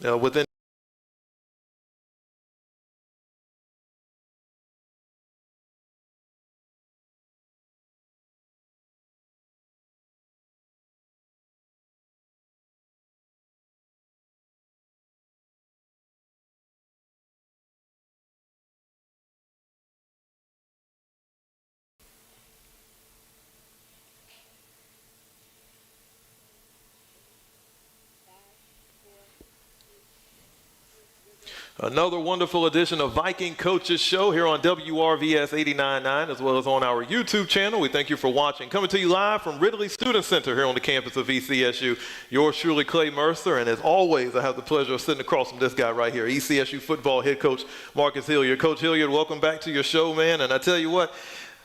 within another wonderful edition of Viking Coaches Show here on WRVS 89.9 as well as on our YouTube channel. We thank you for watching. Coming to you live from Ridley Student Center here on the campus of ECSU. Yours truly, Clay Mercer, and as always, I have the pleasure of sitting across from this guy right here, ECSU football head coach Marcus Hilliard. Coach Hilliard, welcome back to your show, man. And I tell you what,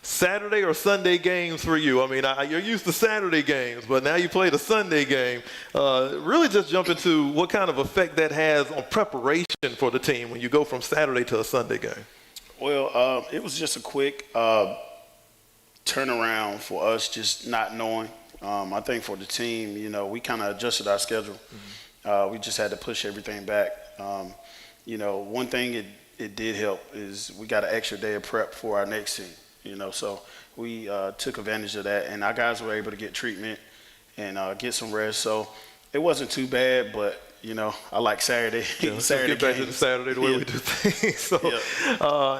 Saturday or Sunday games for you? I mean, you're used to Saturday games, but now you play the Sunday game. Really just jump into what kind of effect that has on preparation for the team when you go from Saturday to a Sunday game. Well, it was just a quick turnaround for us, just not knowing. I think for the team, we kind of adjusted our schedule. We just had to push everything back. One thing it did help is we got an extra day of prep for our next team. So we took advantage of that, and our guys were able to get treatment and get some rest. So it wasn't too bad, but I like Saturday. Saturday get back to the Saturday the way we do things. So,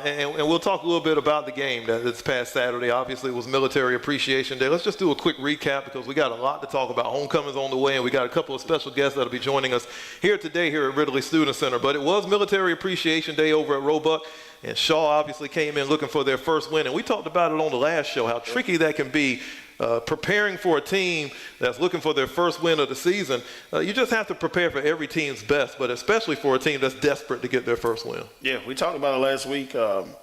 and we'll talk a little bit about the game that's past Saturday. Obviously, it was Military Appreciation Day. Let's just do a quick recap because we got a lot to talk about. Homecoming's on the way, and we got a couple of special guests that'll be joining us here today here at Ridley Student Center. But it was Military Appreciation Day over at Roebuck. And Shaw obviously came in looking for their first win. And we talked about it on the last show, how tricky that can be, preparing for a team that's looking for their first win of the season. You just have to prepare for every team's best, but especially for a team that's desperate to get their first win. Yeah, we talked about it last week.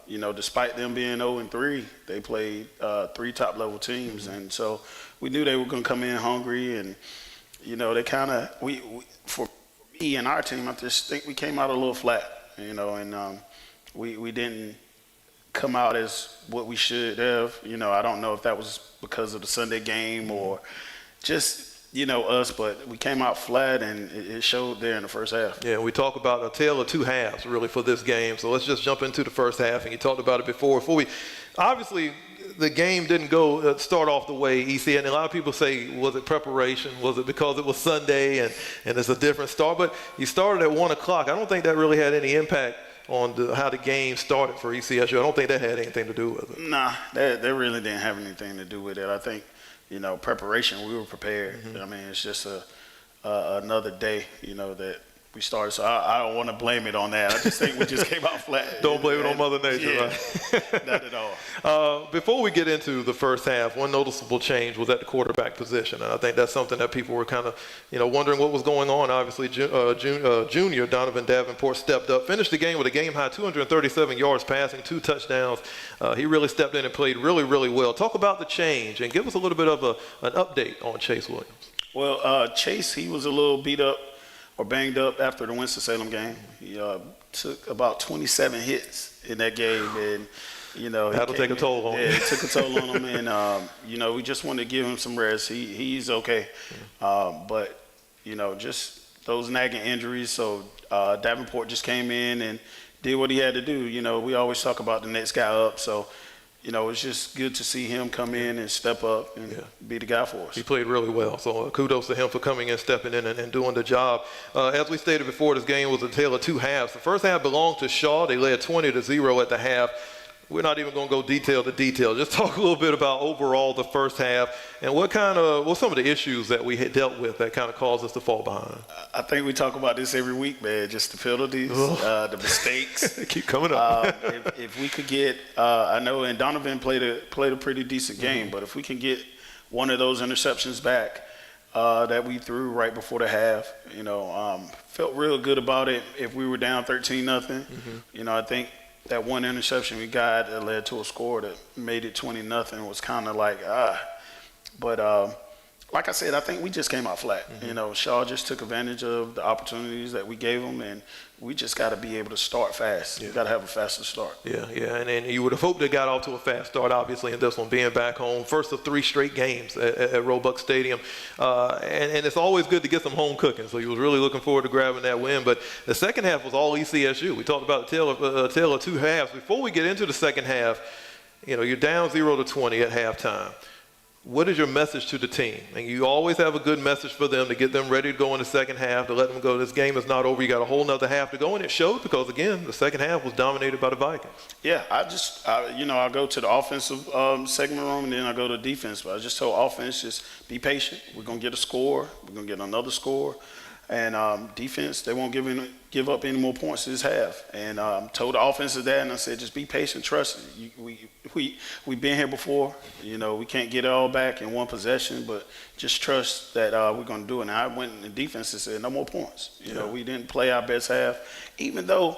Despite them being 0-3, they played 3 top-level teams. And so we knew they were going to come in hungry. And, they kind of – for me and our team, I just think we came out a little flat, and we didn't come out as what we should have. I don't know if that was because of the Sunday game or just, us, but we came out flat, and it showed there in the first half. Yeah, we talk about a tale of two halves, really, for this game. So let's just jump into the first half, and you talked about it before we obviously the game didn't start off the way EC, and a lot of people say, was it preparation? Was it because it was Sunday and it's a different start? But you started at 1 o'clock. I don't think that really had any impact on how the game started for ECSU. I don't think that had anything to do with it. Nah, that really didn't have anything to do with it. I think, preparation, we were prepared. I mean, it's just another day, that we started. So I don't want to blame it on that. I just think we just came out flat. Don't blame it on Mother Nature, right? Not at all. Before we get into the first half, one noticeable change was at the quarterback position. And I think that's something that people were kind of, wondering what was going on. Obviously, junior Donovan Davenport stepped up, finished the game with a game-high 237 yards passing, 2 touchdowns. He really stepped in and played really, really well. Talk about the change and give us a little bit of an update on Chase Williams. Well, Chase, he was a little beat up or banged up after the Winston-Salem game. He took about 27 hits in that game, and that'll take a toll on him. Yeah, it took a toll on him, and we just wanted to give him some rest. He's okay, but just those nagging injuries. So Davenport just came in and did what he had to do. We always talk about the next guy up, so. It's just good to see him come in and step up and be the guy for us. He played really well, so kudos to him for coming in, stepping in, and doing the job. As we stated before, this game was a tale of two halves. The first half belonged to Shaw. They led 20-0 at the half. We're not even going to go detail to detail. Just talk a little bit about overall the first half and what some of the issues that we had dealt with that kind of caused us to fall behind. I think we talk about this every week, man. Just the penalties, the mistakes. They keep coming up. If we could get, I know, and Donovan played a pretty decent game, but if we can get one of those interceptions back that we threw right before the half, felt real good about it. If we were down 13-0, I think. That one interception we got that led to a score that made it 20-0 was kind of like, But, like I said, I think we just came out flat. You know, Shaw just took advantage of the opportunities that we gave him, and we just got to be able to start fast. We got to have a faster start. Yeah, and you would have hoped they got off to a fast start, obviously, in this one, being back home. First of 3 straight games at Roebuck Stadium. And it's always good to get some home cooking, so you was really looking forward to grabbing that win. But the second half was all ECSU. We talked about the tale of 2 halves. Before we get into the second half, you know, you're down 0-20 at halftime. What is your message to the team? And you always have a good message for them to get them ready to go in the second half, to let them go, this game is not over. You got a whole nother half to go. And it showed because, again, the second half was dominated by the Vikings. Yeah, I go to the offensive segment room, and then I go to defense. But I just told offense, just be patient. We're going to get a score. We're going to get another score. And defense, they won't give up any more points this half. And told the offensive that, and I said, just be patient, trust it. We've been here before. You know, we can't get it all back in one possession, but just trust that we're going to do it. And I went in defense and said, no more points. You know, we didn't play our best half, even though,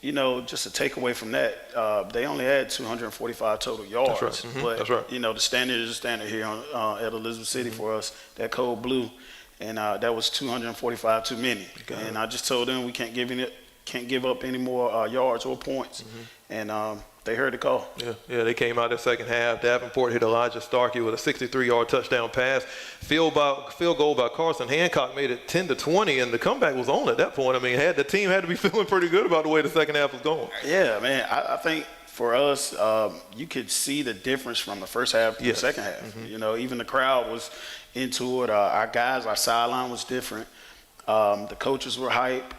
you know, just a takeaway from that, they only had 245 total yards. That's right. But, That's right. you know, the standard is a standard here at Elizabeth City for us, that cold blue. And that was 245 too many. And I just told them we can't give up any more yards or points. And they heard the call. Yeah, they came out the second half. Davenport hit Elijah Starkey with a 63-yard touchdown pass. Field goal by Carson Hancock made it 10-20, and the comeback was on at that point. I mean, the team had to be feeling pretty good about the way the second half was going. Yeah, man, I think for us, you could see the difference from the first half to the second half. You know, even the crowd was into it. Our guys, our sideline was different. The coaches were hype.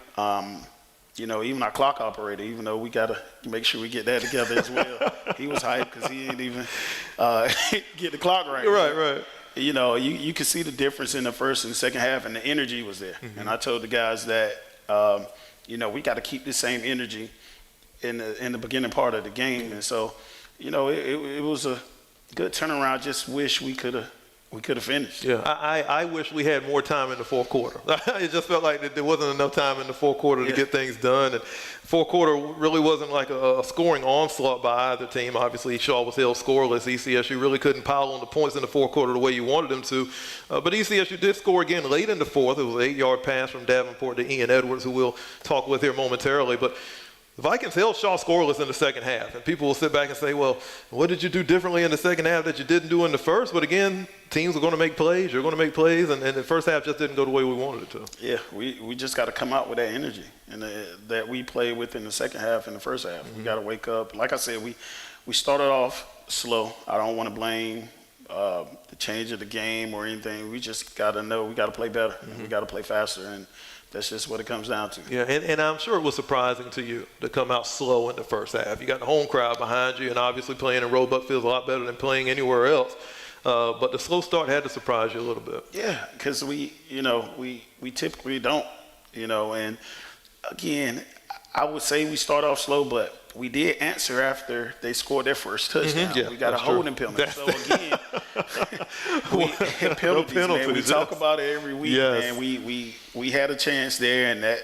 You know, even our clock operator, even though we got to make sure we get that together as well, he was hyped because he didn't even get the clock right. Right. You know, you could see the difference in the first and second half, and the energy was there. And I told the guys that, you know, we got to keep the same energy in the beginning part of the game. And so, you know, it was a good turnaround. Just wish we could have finished. Yeah, I wish we had more time in the fourth quarter. It just felt like there wasn't enough time in the fourth quarter to get things done. And fourth quarter really wasn't like a scoring onslaught by either team. Obviously, Shaw was held scoreless. ECSU really couldn't pile on the points in the fourth quarter the way you wanted them to. But ECSU did score again late in the fourth. It was an 8-yard pass from Davenport to Ian Edwards, who we'll talk with here momentarily. But the Vikings held Shaw scoreless in the second half, and people will sit back and say, well, what did you do differently in the second half that you didn't do in the first? But again, teams are going to make plays. You're going to make plays, and the first half just didn't go the way we wanted it to. Yeah, we just got to come out with that energy and that we played with in the second half and the first half. We got to wake up. Like I said, we started off slow. I don't want to blame the change of the game or anything. We just got to know we got to play better. And we got to play faster, and that's just what it comes down to. Yeah, and I'm sure it was surprising to you to come out slow in the first half. You got the home crowd behind you, and obviously playing in Roebuck feels a lot better than playing anywhere else. But the slow start had to surprise you a little bit. Yeah, because we typically don't, and again, I would say we start off slow, but we did answer after they scored their first touchdown. Yeah, we got a holding penalty. So again, penalties, man. We talk about it every week, man. We had a chance there, and that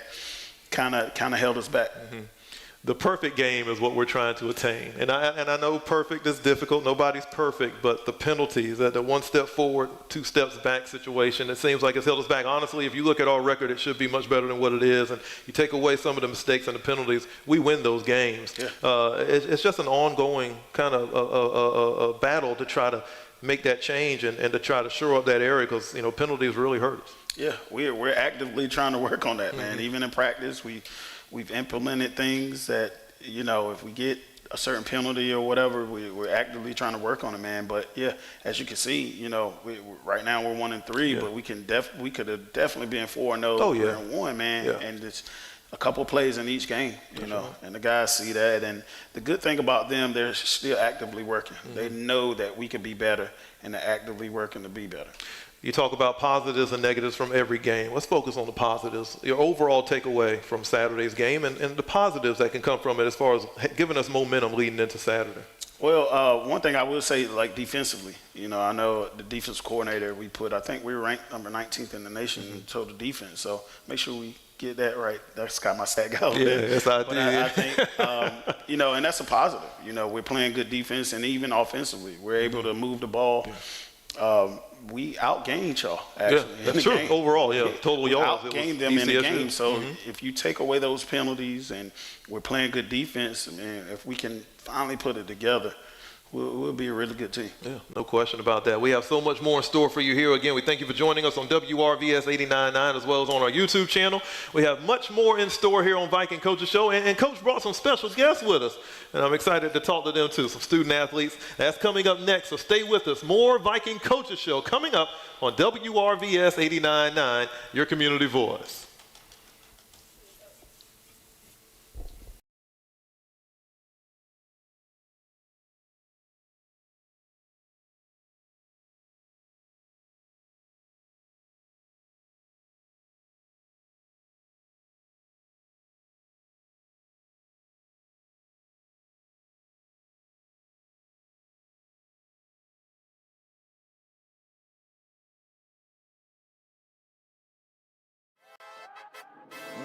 kind of held us back. The perfect game is what we're trying to attain. And I know perfect is difficult. Nobody's perfect, but the penalties, the 1 step forward, 2 steps back situation, it seems like it's held us back. Honestly, if you look at our record, it should be much better than what it is. And you take away some of the mistakes and the penalties, we win those games. Yeah. It's just an ongoing kind of a battle to try to make that change and to try to shore up that area because, penalties really hurt us. Yeah, we're actively trying to work on that, man. Even in practice, we've implemented things that, if we get a certain penalty or whatever, we're actively trying to work on it, man. But yeah, as you can see, right now we're 1-3, but we could have definitely been 4-0 and 1, man. Yeah. And it's a couple plays in each game, and the guys see that. And the good thing about them, they're still actively working. They know that we can be better, and they're actively working to be better. You talk about positives and negatives from every game. Let's focus on the positives. Your overall takeaway from Saturday's game and the positives that can come from it as far as giving us momentum leading into Saturday. Well, one thing I will say, like defensively, I know the defense coordinator I think we were ranked number 19th in the nation in total defense. So make sure we get that right. That's got my stat out there. Yes, I but did. I think, and that's a positive. We're playing good defense, and even offensively, we're able to move the ball. we outgained y'all, actually. Yeah, that's true. Game. Overall, yeah, total yards. Outgained them in the game. So if you take away those penalties and we're playing good defense, man, if we can finally put it together, we'll be a really good team. Yeah, no question about that. We have so much more in store for you here. Again, we thank you for joining us on WRVS 89.9 as well as on our YouTube channel. We have much more in store here on Viking Coaches Show. And Coach brought some special guests with us. And I'm excited to talk to them too, some student athletes. That's coming up next, so stay with us. More Viking Coaches Show coming up on WRVS 89.9, your community voice.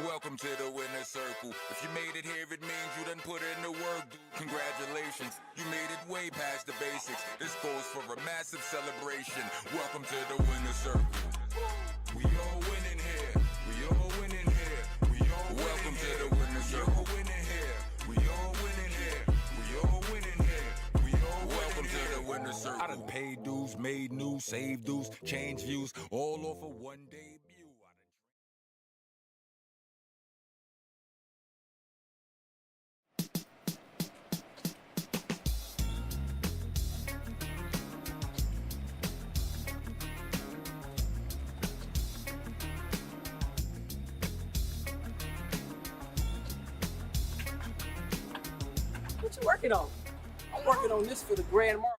Welcome to the winner's circle. If you made it here, it means you done put in the work, dude. Congratulations, you made it way past the basics. This goes for a massive celebration. Welcome to the winner's circle. We all winning here. We all winning here. We all welcome to the winner's circle. We all winning here. We all winning here. We all winning here. We all welcome to the winner's circle. I done paid dues, made news, saved dues, changed views, all off of one day. What you working on? I'm working on this for the Grand Market.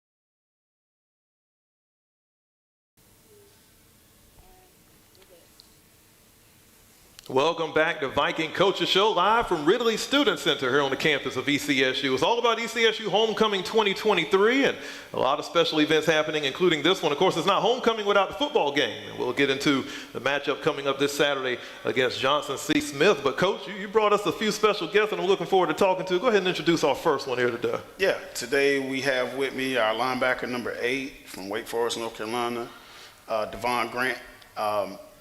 Welcome back to Viking Coaches Show, live from Ridley Student Center here on the campus of ECSU. It's all about ECSU Homecoming 2023 and a lot of special events happening, including this one. Of course, it's not homecoming without the football game. And we'll get into the matchup coming up this Saturday against Johnson C. Smith. But, Coach, you brought us a few special guests, and I'm looking forward to talking to. Go ahead and introduce our first one here today. Yeah, today we have with me our linebacker number 8 from Wake Forest, North Carolina, Devon Grant.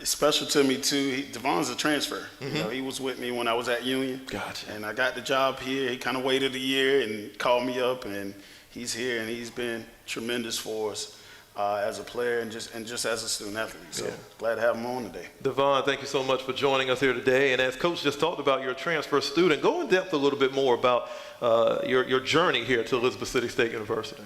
It's special to me too. Devon's a transfer. You know, he was with me when I was at Union. Gotcha. And I got the job here. He kind of waited a year and called me up, and he's here, and he's been tremendous for us as a player and just as a student athlete. So glad to have him on today. Devon, thank you so much for joining us here today. And as Coach just talked about, you're a transfer student. Go in depth a little bit more about your journey here to Elizabeth City State University.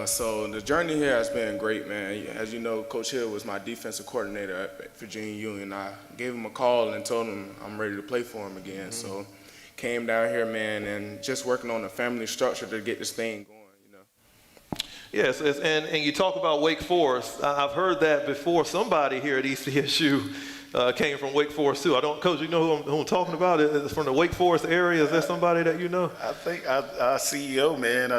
So the journey here has been great, man. As you know, Coach Hill was my defensive coordinator at Virginia Union. I gave him a call and told him I'm ready to play for him again. So came down here, man, and just working on the family structure to get this thing going, you know. Yes, and you talk about Wake Forest. I've heard that before. Somebody here at ECSU came from Wake Forest too. Coach, you know who I'm talking about? It's from the Wake Forest area. Is that somebody that you know? I think our CEO, man,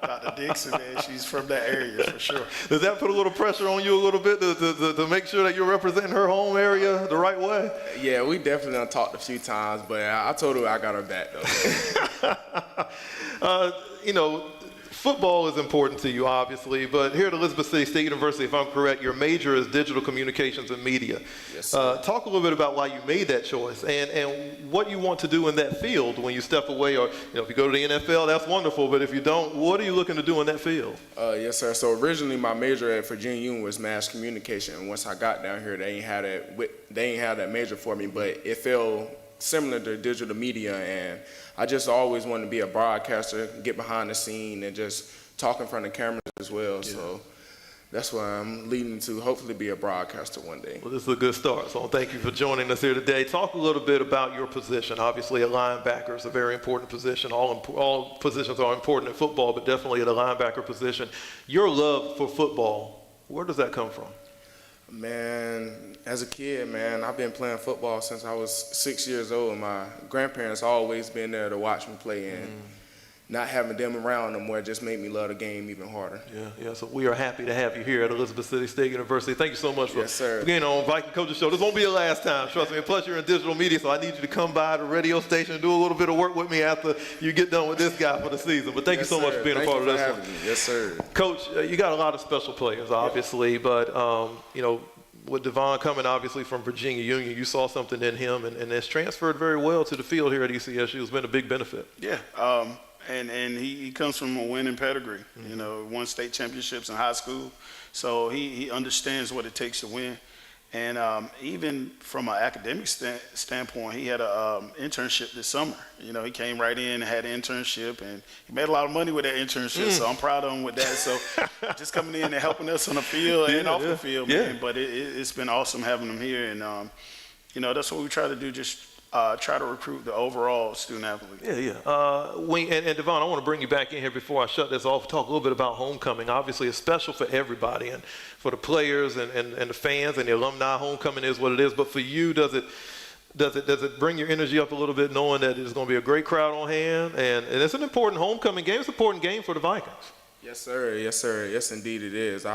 Dr. Dixon, man, she's from that area for sure. Does that put a little pressure on you a little bit to make sure that you're representing her home area the right way? Yeah, we definitely done talked a few times, but I told her I got her back though. You know, football is important to you, obviously, but here at Elizabeth City State University, if I'm correct, your major is digital communications and media. Yes, sir. Talk a little bit about why you made that choice and what you want to do in that field when you step away, or if you go to the NFL, that's wonderful, but if you don't, what are you looking to do in that field? Yes, sir. So originally my major at Virginia Union was mass communication, and once I got down here, they ain't had that major for me, but it felt similar to digital media, and I just always wanted to be a broadcaster, get behind the scene, and just talk in front of cameras as well. Yeah. So that's why I'm leading to hopefully be a broadcaster one day. Well, this is a good start, so thank you for joining us here today. Talk a little bit about your position. Obviously, a linebacker is a very important position. All positions are important in football, but definitely at a linebacker position. Your love for football, where does that come from? Man, as a kid, man, I've been playing football since I was 6 years old. My grandparents always been there to watch me play, and not having them around no more just made me love the game even harder. Yeah. So we are happy to have you here at Elizabeth City State University. Thank you so much for Yes, sir. being on Viking Coaches Show. This won't be your last time, trust me. Plus, you're in digital media, so I need you to come by the radio station and do a little bit of work with me after you get done with this guy for the season. But thank you so much for being a part of this one. Yes, sir. Coach, you got a lot of special players, obviously, but with Devon coming obviously from Virginia Union, you saw something in him, and it's transferred very well to the field here at ECSU. It's been a big benefit. Yeah, and he comes from a winning pedigree. You know, won state championships in high school, so he understands what it takes to win. And even from an academic standpoint, he had an internship this summer. You know, he came right in and had an internship, and he made a lot of money with that internship. So I'm proud of him with that. So just coming in and helping us on the field and off the field, man. But it's been awesome having him here, and that's what we try to do. Just try to recruit the overall student athlete. And Devon, I want to bring you back in here before I shut this off. Talk a little bit about homecoming. Obviously, it's special for everybody, and for the players and the fans and the alumni. Homecoming is what it is. But for you, does it bring your energy up a little bit, knowing that there's going to be a great crowd on hand, and it's an important homecoming game. It's an important game for the Vikings. Yes, sir. Yes, sir. Yes, indeed, it is.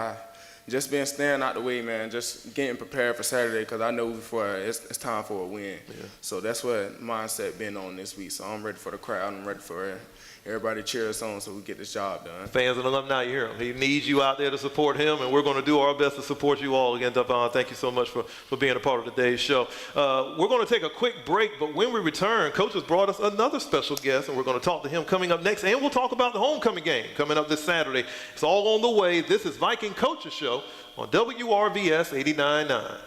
Just being staying out the way, man, just getting prepared for Saturday, because I know it's time for a win. Yeah. So that's what mindset been on this week. So I'm ready for the crowd. I'm ready for everybody to cheer us on so we get this job done. Fans and alumni, you hear him. He needs you out there to support him, and we're going to do our best to support you all. Again, Devon, thank you so much for being a part of today's show. We're going to take a quick break, but when we return, Coach has brought us another special guest, and we're going to talk to him coming up next, and we'll talk about the homecoming game coming up this Saturday. It's all on the way. This is Viking Coaches Show on WRVS 89.9.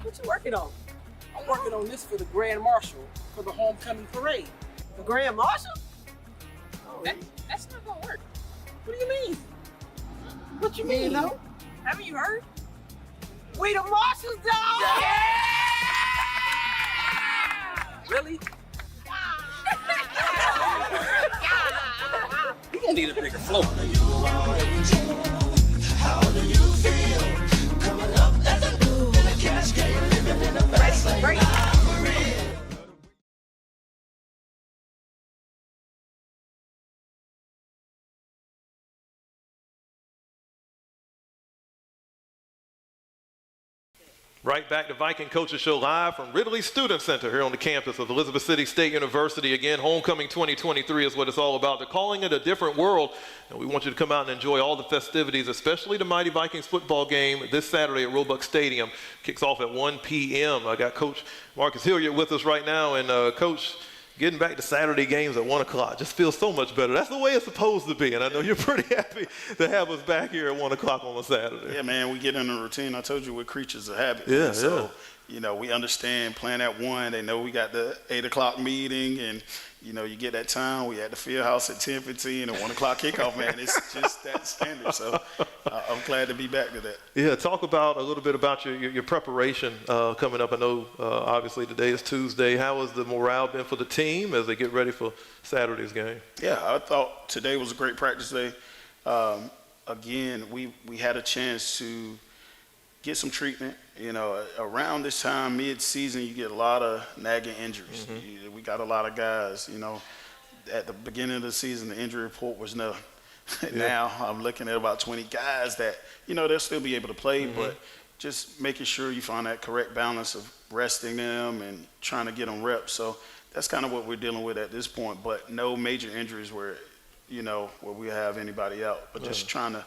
What you working on? I'm working on this for the Grand Marshal for the homecoming parade. The Grand Marshal? That's not gonna work. What do you mean? What you mean? No? Haven't you heard? We the Marshals, dog! Yeah! Really? We gonna need a bigger float. How do you feel? Coming up as a new cash game, living in a fast lane. Right back to Viking Coaches Show live from Ridley Student Center here on the campus of Elizabeth City State University. Again, Homecoming 2023 is what it's all about. They're calling it a different world, and we want you to come out and enjoy all the festivities, especially the Mighty Vikings football game this Saturday at Roebuck Stadium. Kicks off at 1 p.m. I got Coach Marcus Hilliard with us right now, and Coach, getting back to Saturday games at 1 o'clock just feels so much better. That's the way it's supposed to be, and I know you're pretty happy to have us back here at 1 o'clock on a Saturday. Yeah, man, we get in a routine. I told you we're creatures of habit. Yeah, so, we understand playing at 1. They know we got the 8 o'clock meeting, and, you get that time. We at the field house at 10:15 and 1 o'clock kickoff, man. It's just that standard. So I'm glad to be back to that. Yeah, talk about a little bit about your preparation coming up. I know obviously today is Tuesday. How has the morale been for the team as they get ready for Saturday's game? Yeah, I thought today was a great practice day. Again, we had a chance to get some treatment. Around this time, mid-season, you get a lot of nagging injuries. We got a lot of guys, at the beginning of the season, the injury report was no. Now I'm looking at about 20 guys that, they'll still be able to play, but just making sure you find that correct balance of resting them and trying to get them reps. So that's kind of what we're dealing with at this point, but no major injuries where we have anybody out, but just trying to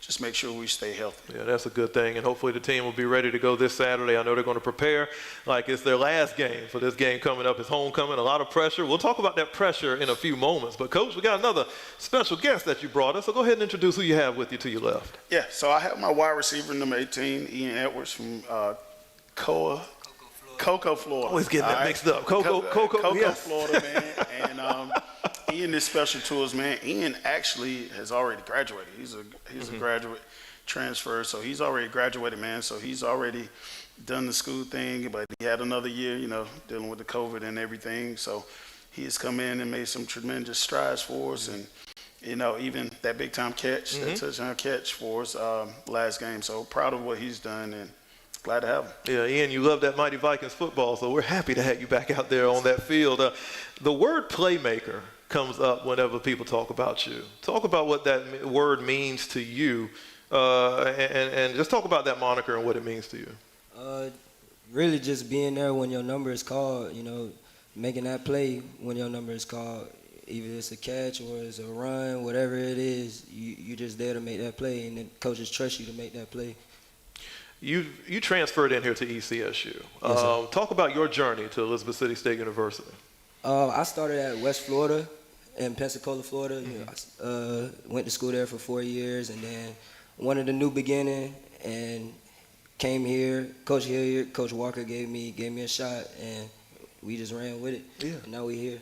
just make sure we stay healthy. Yeah, that's a good thing, and hopefully the team will be ready to go this Saturday. I know they're going to prepare like it's their last game for this game coming up. It's homecoming, a lot of pressure. We'll talk about that pressure in a few moments, but Coach, we got another special guest that you brought us, so go ahead and introduce who you have with you to your left. Yeah, so I have my wide receiver, number 18, Ian Edwards from Cocoa, Florida. Always getting that mixed up. Cocoa, yes. Florida, man. And Ian is special to us, man. Ian actually has already graduated. He's a graduate transfer, so he's already graduated, man. So he's already done the school thing, but he had another year, dealing with the COVID and everything. So he has come in and made some tremendous strides for us, and even that big time catch, that touchdown catch for us last game. So proud of what he's done, and glad to have him. Yeah, Ian, you love that Mighty Vikings football, so we're happy to have you back out there on that field. The word playmaker comes up whenever people talk about you. Talk about what that word means to you, and just talk about that moniker and what it means to you. Really just being there when your number is called, making that play when your number is called. Either it's a catch or it's a run, whatever it is, you're just there to make that play, and the coaches trust you to make that play. You transferred in here to ECSU. Yes, sir. Talk about your journey to Elizabeth City State University. I started at West Florida in Pensacola, Florida. I went to school there for 4 years, and then wanted a new beginning and came here. Coach Walker gave me a shot, and we just ran with it. Yeah. And now we're here.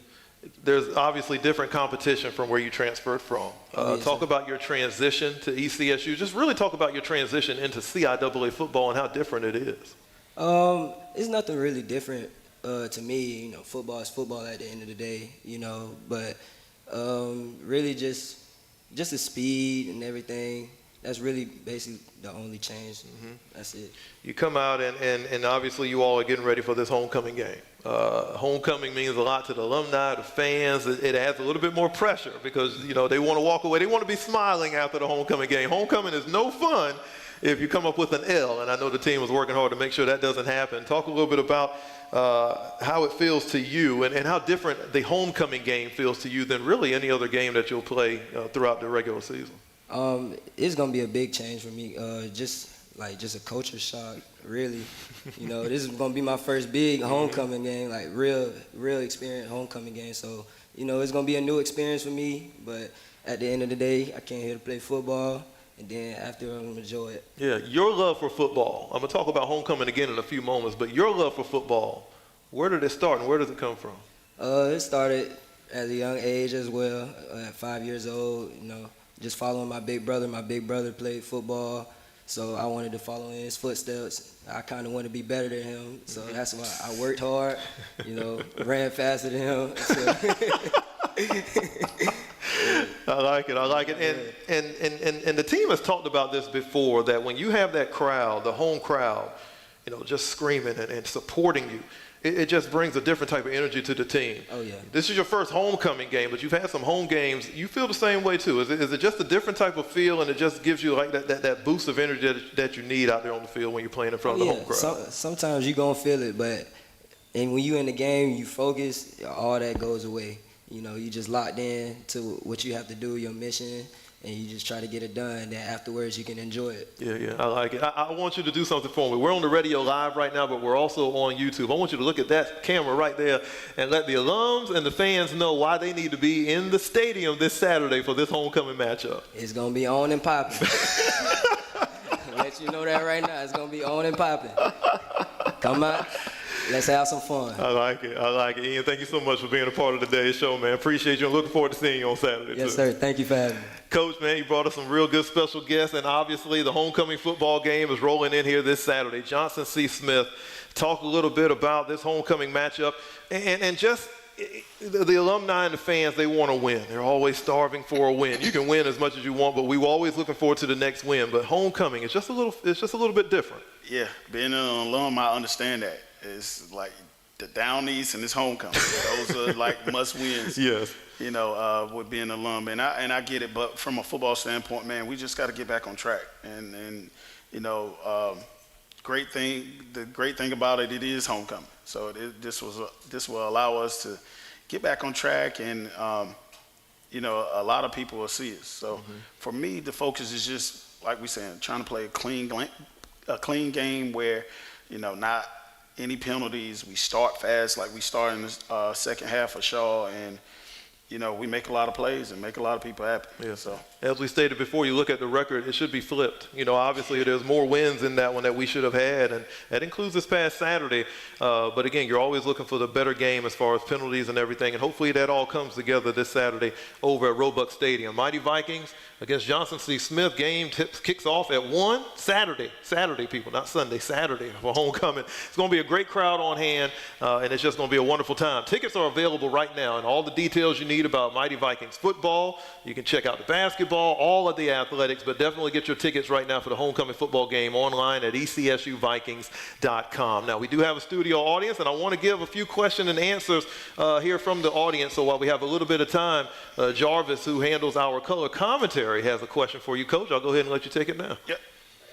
There's obviously different competition from where you transferred from. Talk about your transition to ECSU. Just really talk about your transition into CIAA football and how different it is. It's nothing really different to me. Football is football at the end of the day, but really just the speed and everything. That's really basically the only change. That's it. You come out and obviously you all are getting ready for this homecoming game. Homecoming means a lot to the alumni, the fans. It adds a little bit more pressure because, they want to walk away. They want to be smiling after the homecoming game. Homecoming is no fun if you come up with an L, and I know the team is working hard to make sure that doesn't happen. Talk a little bit about how it feels to you and how different the homecoming game feels to you than really any other game that you'll play throughout the regular season. It's gonna be a big change for me. Just a culture shock, really. This is gonna be my first big homecoming game, like real experience homecoming game. So, it's gonna be a new experience for me. But at the end of the day, I came here to play football, and then after I'm gonna enjoy it. Yeah, your love for football. I'm gonna talk about homecoming again in a few moments, but your love for football, where did it start and where does it come from? It started at a young age as well, at 5 years old. Just following my big brother. My big brother played football, so I wanted to follow in his footsteps. I kind of wanted to be better than him, so that's why I worked hard, ran faster than him. So. I like it. And the team has talked about this before, that when you have that crowd, the home crowd, just screaming and supporting you, it just brings a different type of energy to the team. Oh, yeah. This is your first homecoming game, but you've had some home games. You feel the same way, too. Is it just a different type of feel, and it just gives you like that boost of energy that you need out there on the field when you're playing in front of the home crowd? Sometimes you're going to feel it, but when you're in the game, you focus, all that goes away. You just locked in to what you have to do, your mission, and you just try to get it done. Then afterwards, you can enjoy it. Yeah, I like it. I want you to do something for me. We're on the radio live right now, but we're also on YouTube. I want you to look at that camera right there and let the alums and the fans know why they need to be in the stadium this Saturday for this homecoming matchup. It's going to be on and popping. I'll let you know that right now. It's going to be on and popping. Come out. Let's have some fun. I like it. Ian, thank you so much for being a part of today's show, man. Appreciate you and looking forward to seeing you on Saturday. Yes, sir. Thank you for having me. Coach, man, you brought us some real good special guests, and obviously the homecoming football game is rolling in here this Saturday. Johnson C. Smith, talk a little bit about this homecoming matchup and just the alumni and the fans, they want to win. They're always starving for a win. You can win as much as you want, but we were always looking forward to the next win. But homecoming, it's just a little bit different. Yeah, being an alum, I understand that. It's like the Down East and this homecoming. Those are like must wins. Yes. With being an alum, and I get it. But from a football standpoint, man, we just got to get back on track. And great thing. The great thing about it is homecoming. So this will allow us to get back on track, and a lot of people will see us. So for me, the focus is just like we saying, trying to play a clean game where not any penalties. We start fast, like we start in the second half of Shaw, and we make a lot of plays and make a lot of people happy. Yeah. So as we stated before, you look at the record, it should be flipped. Obviously there's more wins in that one that we should have had, and that includes this past Saturday. But again, you're always looking for the better game as far as penalties and everything, and hopefully that all comes together this Saturday over at Roebuck Stadium. Mighty Vikings, against Johnson C. Smith. Game kicks off at 1 Saturday, people, not Sunday, Saturday for homecoming. It's going to be a great crowd on hand, and it's just going to be a wonderful time. Tickets are available right now, and all the details you need about Mighty Vikings football. You can check out the basketball, all of the athletics, but definitely get your tickets right now for the homecoming football game online at ECSUVikings.com. Now, we do have a studio audience, and I want to give a few questions and answers here from the audience. So while we have a little bit of time, Jarvis, who handles our color commentary, has a question for you, Coach. I'll go ahead and let you take it now. Yep.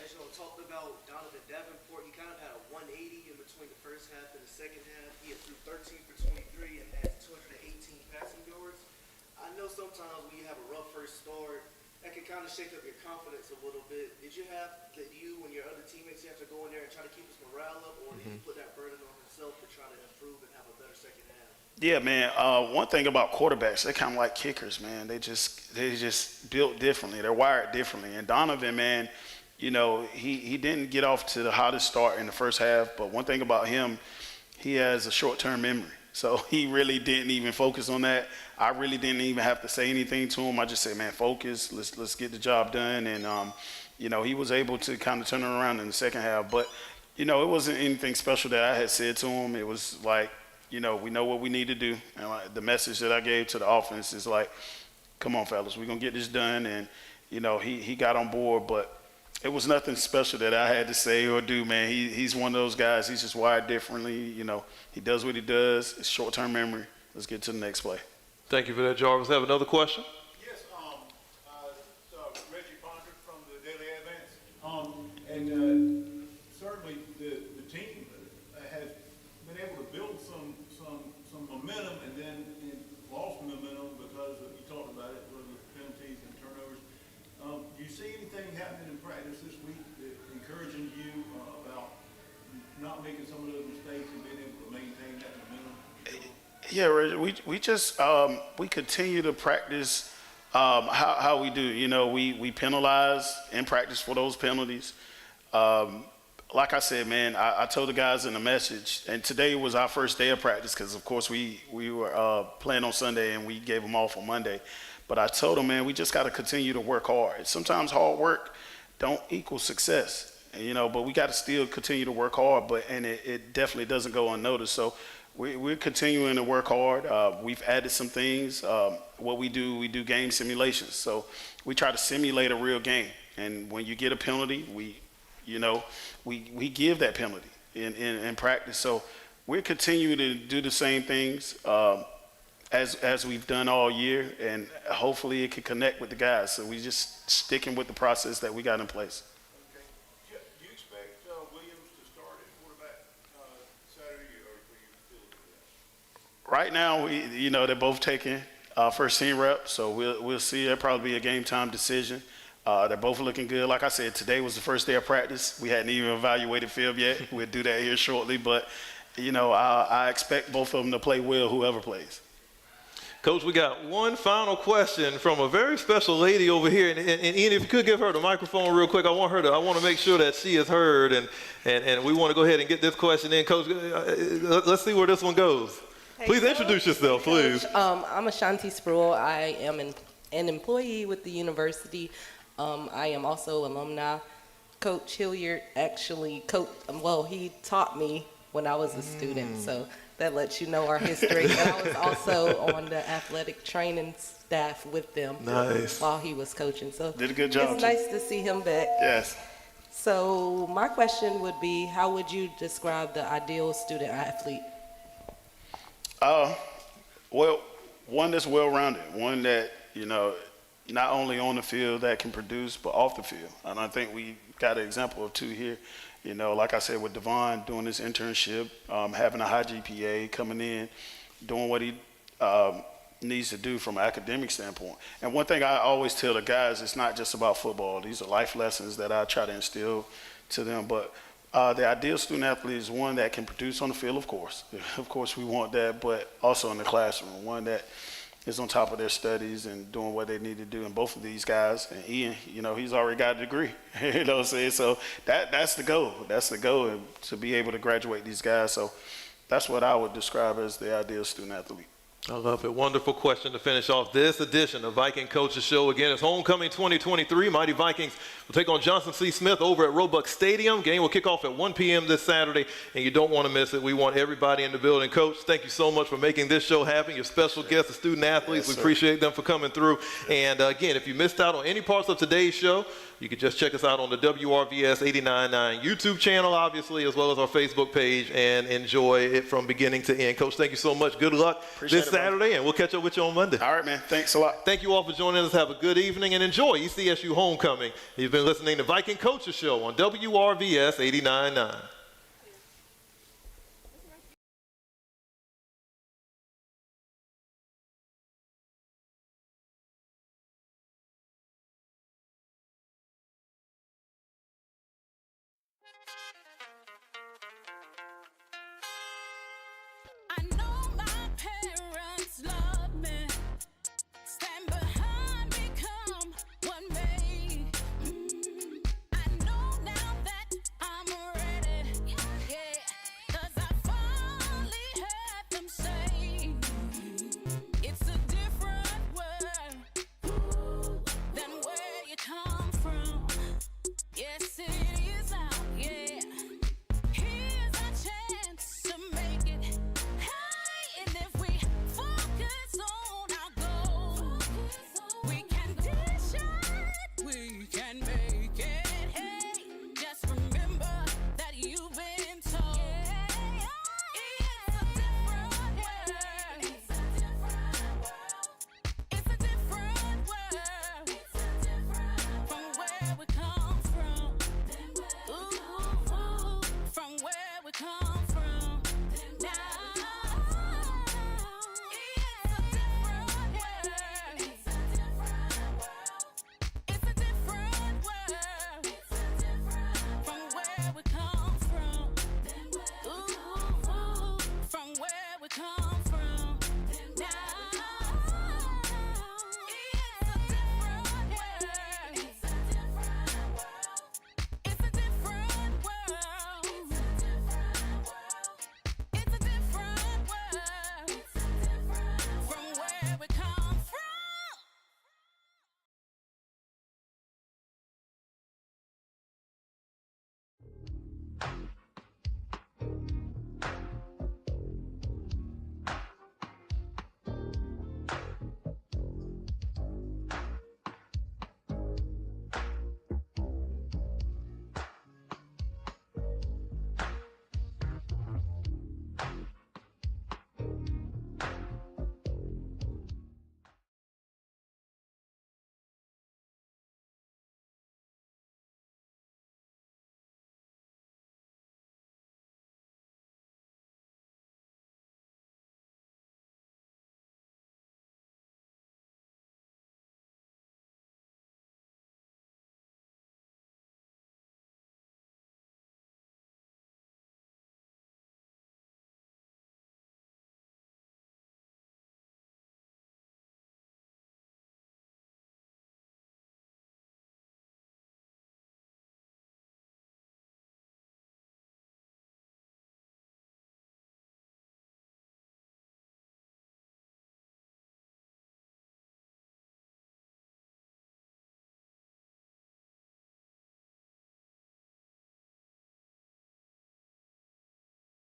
As you talked about Donovan Davenport, he kind of had a 180 in between the first half and the second half. He threw 13 for 23 and had 218 passing yards. I know sometimes when you have a rough first start, that can kind of shake up your confidence a little bit. Did you have that you and your other teammates have to go in there and try to keep his morale up, or did he put that burden on himself to try to improve and have a better second half? Yeah, man. One thing about quarterbacks, they're kind of like kickers, man. They just built differently. They're wired differently. And Donovan, man, you know, he didn't get off to the hottest start in the first half. But one thing about him, he has a short-term memory. So he really didn't even focus on that. I really didn't even have to say anything to him. I just said, man, focus. Let's get the job done. And you know, he was able to kind of turn it around in the second half. But you know, it wasn't anything special that I had said to him. It was like, you know, we know what we need to do. And the message that I gave to the offense is like, come on, fellas, we're going to get this done. And, you know, he got on board, but it was nothing special that I had to say or do, man. He's one of those guys. He's just wired differently. You know, he does what he does. It's short-term memory. Let's get to the next play. Thank you for that, Jarvis. Have another question? Yes, Reggie Ponder from the Daily Advance. Certainly the team has been able to build some momentum and then lost momentum because you talked about it, whether it's penalties and turnovers. Do you see anything happening in practice this week that encouraging you about not making some of those mistakes and being able to maintain that momentum? Yeah, Reggie, we just we continue to practice how we do. You know, we penalize in practice for those penalties. Like I said, man, I told the guys in the message, and today was our first day of practice because, of course, we were playing on Sunday and we gave them off on Monday. But I told them, man, we just got to continue to work hard. Sometimes hard work don't equal success, you know, but we got to still continue to work hard, and it definitely doesn't go unnoticed. So we're continuing to work hard. We've added some things. What we do game simulations. So we try to simulate a real game. And when you get a penalty, we give that penalty in practice. So we're continuing to do the same things as we've done all year, and hopefully it can connect with the guys. So we're just sticking with the process that we got in place. Okay. Do you expect Williams to start at quarterback Saturday, or will you still do that? Right now, they're both taking first team reps, so we'll see. It'll probably be a game time decision. They're both looking good. Like I said, today was the first day of practice. We hadn't even evaluated film yet. We'll do that here shortly. But, you know, I expect both of them to play well, whoever plays. Coach, we got one final question from a very special lady over here. And Ian, if you could give her the microphone real quick, I want to make sure that she is heard. And we want to go ahead and get this question in. Coach, let's see where this one goes. Hey, please Coach. introduce yourself, please. I'm Ashanti Sproul. I am an employee with the university. I am also alumni. Coach Hilliard actually he taught me when I was a student, so that lets you know our history. But I was also on the athletic training staff with them while he was coaching. So did a good job. It's nice to see him back. Yes. So my question would be, how would you describe the ideal student athlete? Well, one that's well-rounded, one that, you know, not only on the field that can produce, but off the field. And I think we got an example of two here. You know, like I said, with Devon doing his internship, having a high GPA, coming in, doing what he needs to do from an academic standpoint. And one thing I always tell the guys, it's not just about football. These are life lessons that I try to instill to them. But the ideal student athlete is one that can produce on the field, of course. Of course, we want that, but also in the classroom, one that is on top of their studies and doing what they need to do. And both of these guys, and Ian, you know, he's already got a degree. You know what I'm saying? So that's the goal. That's the goal, and to be able to graduate these guys. So that's what I would describe as the ideal student athlete. I love it. Wonderful question to finish off this edition of Viking Coaches Show. Again, it's homecoming 2023. Mighty Vikings will take on Johnson C. Smith over at Roebuck Stadium. Game will kick off at 1 p.m. this Saturday, and you don't want to miss it. We want everybody in the building. Coach, thank you so much for making this show happen. Your special guests, the student athletes, we appreciate them for coming through. And again, if you missed out on any parts of today's show, you can just check us out on the WRVS 89.9 YouTube channel, obviously, as well as our Facebook page, and enjoy it from beginning to end. Coach, thank you so much. Good luck this Saturday, and we'll catch up with you on Monday. All right, man. Thanks a lot. Thank you all for joining us. Have a good evening and enjoy ECSU Homecoming. You've been listening to Viking Coaches Show on WRVS 89.9.